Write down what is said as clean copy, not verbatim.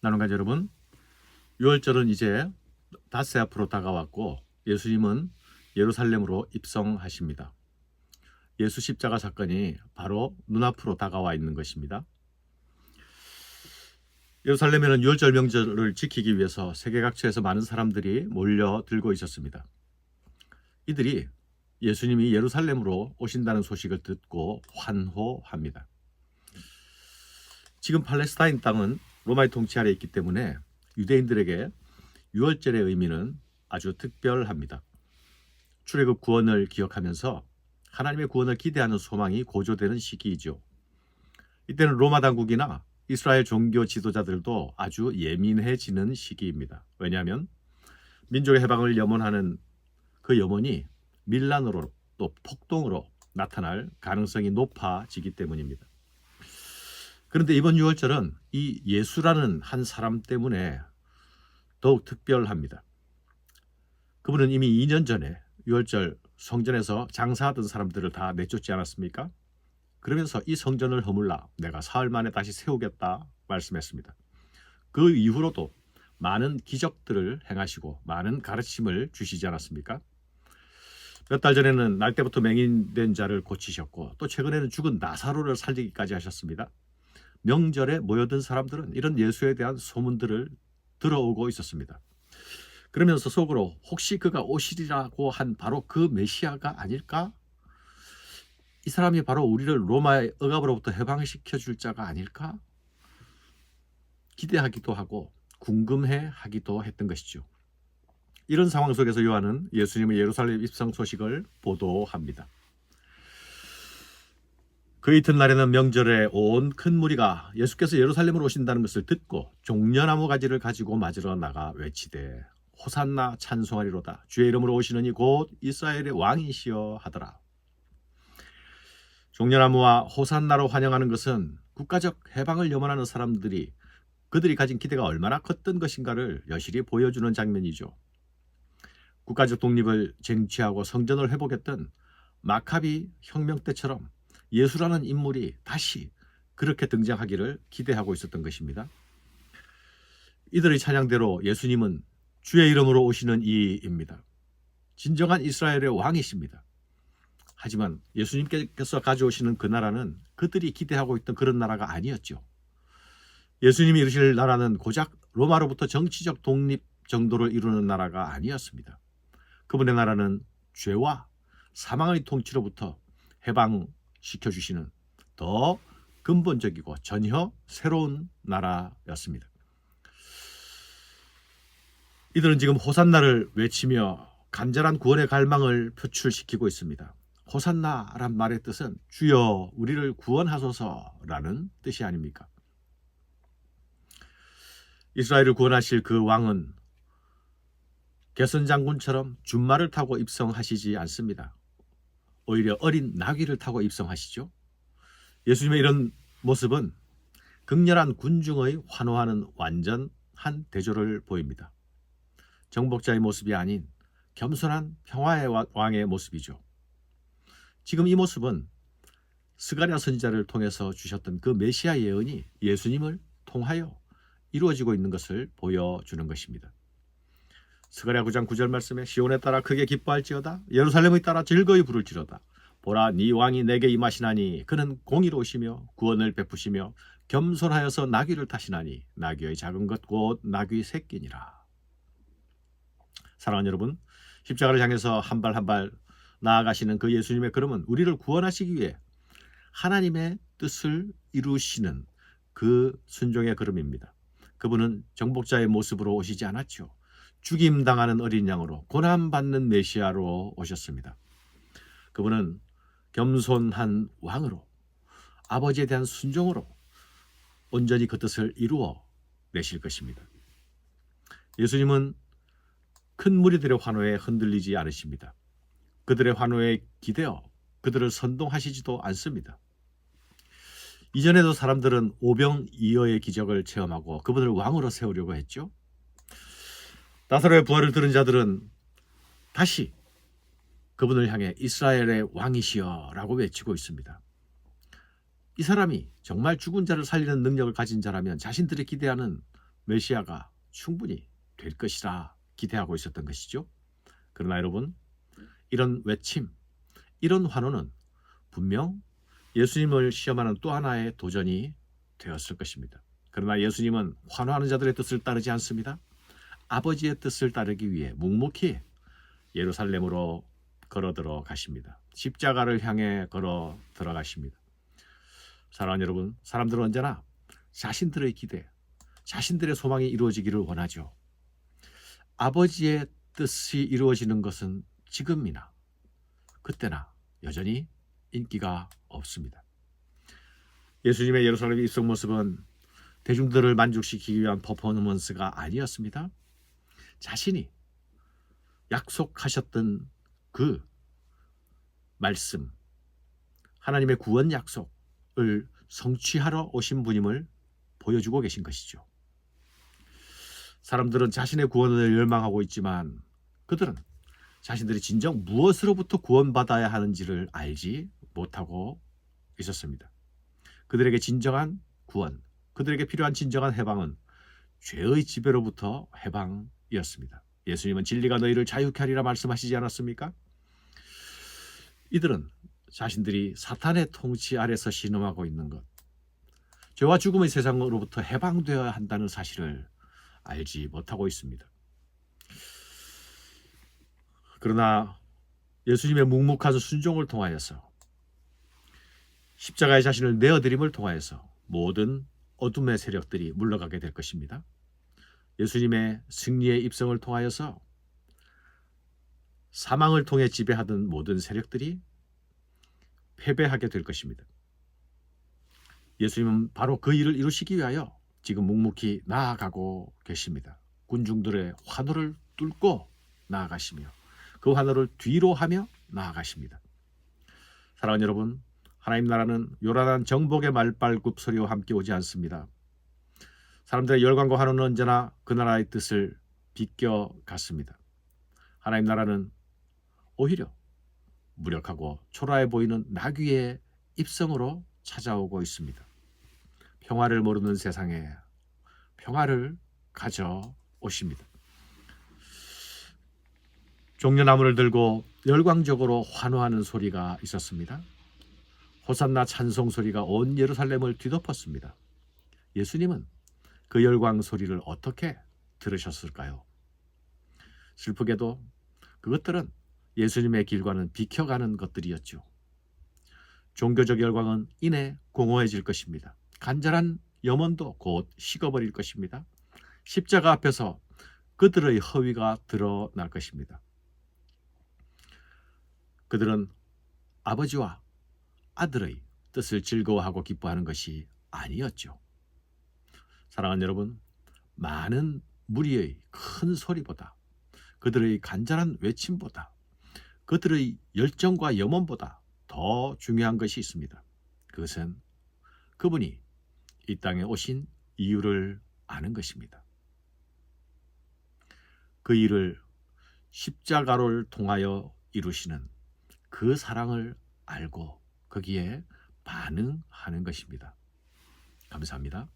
나눔가 여러분, 6월절은 이제 닷새 앞으로 다가왔고 예수님은 예루살렘으로 입성하십니다. 예수 십자가 사건이 바로 눈앞으로 다가와 있는 것입니다. 예루살렘에는 6월절 명절을 지키기 위해서 세계 각처에서 많은 사람들이 몰려들고 있었습니다. 이들이 예수님이 예루살렘으로 오신다는 소식을 듣고 환호합니다. 지금 팔레스타인 땅은 로마의 통치 아래에 있기 때문에 유대인들에게 6월절의 의미는 아주 특별합니다. 출애굽 구원을 기억하면서 하나님의 구원을 기대하는 소망이 고조되는 시기이죠. 이때는 로마 당국이나 이스라엘 종교 지도자들도 아주 예민해지는 시기입니다. 왜냐하면 민족의 해방을 염원하는 그 염원이 밀란으로 또 폭동으로 나타날 가능성이 높아지기 때문입니다. 그런데 이번 6월절은 이 예수라는 한 사람 때문에 더욱 특별합니다. 그분은 이미 2년 전에 6월절 성전에서 장사하던 사람들을 다 내쫓지 않았습니까? 그러면서 이 성전을 허물라 내가 사흘 만에 다시 세우겠다 말씀했습니다. 그 이후로도 많은 기적들을 행하시고 많은 가르침을 주시지 않았습니까? 몇 달 전에는 날 때부터 맹인된 자를 고치셨고 또 최근에는 죽은 나사로를 살리기까지 하셨습니다. 명절에 모여든 사람들은 이런 예수에 대한 소문들을 들어오고 있었습니다. 그러면서 속으로 혹시 그가 오시리라고 한 바로 그 메시아가 아닐까? 이 사람이 바로 우리를 로마의 억압으로부터 해방시켜 줄 자가 아닐까? 기대하기도 하고 궁금해 하기도 했던 것이죠. 이런 상황 속에서 요한은 예수님의 예루살렘 입성 소식을 보도합니다. 그 이튿날에는 명절에 온 큰 무리가 예수께서 예루살렘으로 오신다는 것을 듣고 종려나무 가지를 가지고 맞으러 나가 외치되 호산나 찬송하리로다 주의 이름으로 오시는 이 곧 이스라엘의 왕이시여 하더라. 종려나무와 호산나로 환영하는 것은 국가적 해방을 염원하는 사람들이 그들이 가진 기대가 얼마나 컸던 것인가를 여실히 보여주는 장면이죠. 국가적 독립을 쟁취하고 성전을 회복했던 마카비 혁명 때처럼 예수라는 인물이 다시 그렇게 등장하기를 기대하고 있었던 것입니다. 이들의 찬양대로 예수님은 주의 이름으로 오시는 이입니다. 진정한 이스라엘의 왕이십니다. 하지만 예수님께서 가져오시는 그 나라는 그들이 기대하고 있던 그런 나라가 아니었죠. 예수님이 이루실 나라는 고작 로마로부터 정치적 독립 정도를 이루는 나라가 아니었습니다. 그분의 나라는 죄와 사망의 통치로부터 해방시켜주시는 더 근본적이고 전혀 새로운 나라였습니다. 이들은 지금 호산나를 외치며 간절한 구원의 갈망을 표출시키고 있습니다. 호산나란 말의 뜻은 주여 우리를 구원하소서라는 뜻이 아닙니까? 이스라엘을 구원하실 그 왕은 개선장군처럼 준말을 타고 입성하시지 않습니다. 오히려 어린 나귀를 타고 입성하시죠. 예수님의 이런 모습은 극렬한 군중의 환호하는 완전한 대조를 보입니다. 정복자의 모습이 아닌 겸손한 평화의 왕의 모습이죠. 지금 이 모습은 스가랴 선지자를 통해서 주셨던 그 메시아 예언이 예수님을 통하여 이루어지고 있는 것을 보여주는 것입니다. 스가랴 9장 9절 말씀에 시온에 따라 크게 기뻐할지어다 예루살렘에 따라 즐거이 부를지어다 보라 네 왕이 내게 임하시나니 그는 공의로우시며 구원을 베푸시며 겸손하여서 나귀를 타시나니 나귀의 작은 것 곧 나귀 새끼니라. 사랑하는 여러분, 십자가를 향해서 한 발 한 발 나아가시는 그 예수님의 걸음은 우리를 구원하시기 위해 하나님의 뜻을 이루시는 그 순종의 걸음입니다. 그분은 정복자의 모습으로 오시지 않았죠. 죽임당하는 어린 양으로 고난받는 메시아로 오셨습니다. 그분은 겸손한 왕으로 아버지에 대한 순종으로 온전히 그 뜻을 이루어 내실 것입니다. 예수님은 큰 무리들의 환호에 흔들리지 않으십니다. 그들의 환호에 기대어 그들을 선동하시지도 않습니다. 이전에도 사람들은 오병이어의 기적을 체험하고 그분을 왕으로 세우려고 했죠. 나사로의 부활을 들은 자들은 다시 그분을 향해 이스라엘의 왕이시여 라고 외치고 있습니다. 이 사람이 정말 죽은 자를 살리는 능력을 가진 자라면 자신들이 기대하는 메시아가 충분히 될 것이라 기대하고 있었던 것이죠. 그러나 여러분, 이런 외침, 이런 환호는 분명 예수님을 시험하는 또 하나의 도전이 되었을 것입니다. 그러나 예수님은 환호하는 자들의 뜻을 따르지 않습니다. 아버지의 뜻을 따르기 위해 묵묵히 예루살렘으로 걸어 들어가십니다. 십자가를 향해 걸어 들어가십니다. 사랑하는 여러분, 사람들은 언제나 자신들의 기대, 자신들의 소망이 이루어지기를 원하죠. 아버지의 뜻이 이루어지는 것은 지금이나 그때나 여전히 인기가 없습니다. 예수님의 예루살렘 입성 모습은 대중들을 만족시키기 위한 퍼포먼스가 아니었습니다. 자신이 약속하셨던 그 말씀, 하나님의 구원 약속을 성취하러 오신 분임을 보여주고 계신 것이죠. 사람들은 자신의 구원을 열망하고 있지만 그들은 자신들이 진정 무엇으로부터 구원받아야 하는지를 알지 못하고 있었습니다. 그들에게 진정한 구원, 그들에게 필요한 진정한 해방은 죄의 지배로부터 해방이었습니다. 예수님은 진리가 너희를 자유케 하리라 말씀하시지 않았습니까? 이들은 자신들이 사탄의 통치 아래서 신음하고 있는 것, 죄와 죽음의 세상으로부터 해방되어야 한다는 사실을 알지 못하고 있습니다. 그러나 예수님의 묵묵한 순종을 통하여서, 십자가에 자신을 내어드림을 통하여서 모든 어둠의 세력들이 물러가게 될 것입니다. 예수님의 승리의 입성을 통하여서 사망을 통해 지배하던 모든 세력들이 패배하게 될 것입니다. 예수님은 바로 그 일을 이루시기 위하여 지금 묵묵히 나아가고 계십니다. 군중들의 환호를 뚫고 나아가시며 그 환호를 뒤로 하며 나아가십니다. 사랑하는 여러분, 하나님 나라는 요란한 정복의 말발굽 소리와 함께 오지 않습니다. 사람들의 열광과 환호는 언제나 그 나라의 뜻을 비껴갔습니다. 하나님 나라는 오히려 무력하고 초라해 보이는 나귀의 입성으로 찾아오고 있습니다. 평화를 모르는 세상에 평화를 가져오십니다. 종려나무를 들고 열광적으로 환호하는 소리가 있었습니다. 호산나 찬송 소리가 온 예루살렘을 뒤덮었습니다. 예수님은 그 열광 소리를 어떻게 들으셨을까요? 슬프게도 그것들은 예수님의 길과는 비켜가는 것들이었죠. 종교적 열광은 이내 공허해질 것입니다. 간절한 염원도 곧 식어버릴 것입니다. 십자가 앞에서 그들의 허위가 드러날 것입니다. 그들은 아버지와 아들의 뜻을 즐거워하고 기뻐하는 것이 아니었죠. 사랑하는 여러분, 많은 무리의 큰 소리보다, 그들의 간절한 외침보다, 그들의 열정과 염원보다 더 중요한 것이 있습니다. 그것은 그분이 이 땅에 오신 이유를 아는 것입니다. 그 일을 십자가를 통하여 이루시는 그 사랑을 알고 거기에 반응하는 것입니다. 감사합니다.